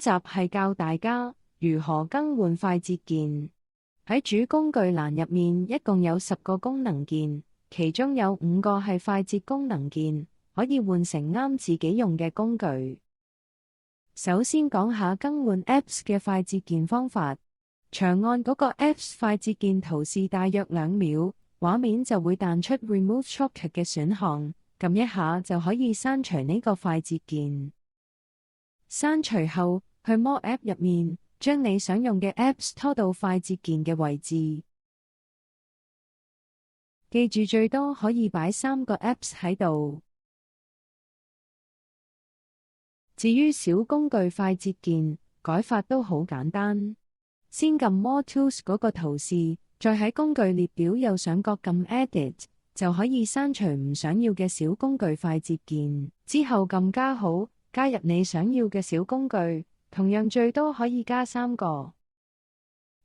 集係教大家如何更換快捷鍵。喺主工具欄入面，一共有10個功能鍵，其中有5個係快捷功能鍵，可以換成啱自己用嘅工具。首先講下更換 Apps 嘅快捷鍵方法。長按嗰個 Apps 快捷鍵圖示大約2秒，畫面就會彈出 Remove Shortcut 嘅選項，撳一下就可以刪除呢個快捷鍵。刪除後，去 More App 入面，將你想用嘅 Apps 拖到快捷鍵嘅位置。記住最多可以擺3個 Apps 喺度。至於小工具快捷鍵，改法都好簡單。先撳 More Tools 嗰個圖示，再喺工具列表右上角撳 Edit， 就可以刪除唔想要嘅小工具快捷鍵。之後撳加號，加入你想要嘅小工具，同樣最多可以加3個。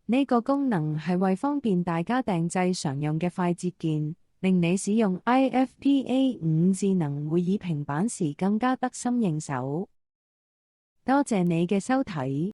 呢個功能係為方便大家訂製常用嘅快捷鍵，令你使用 IFPA 5智能會議平板時更加得心應手。多謝你嘅收睇。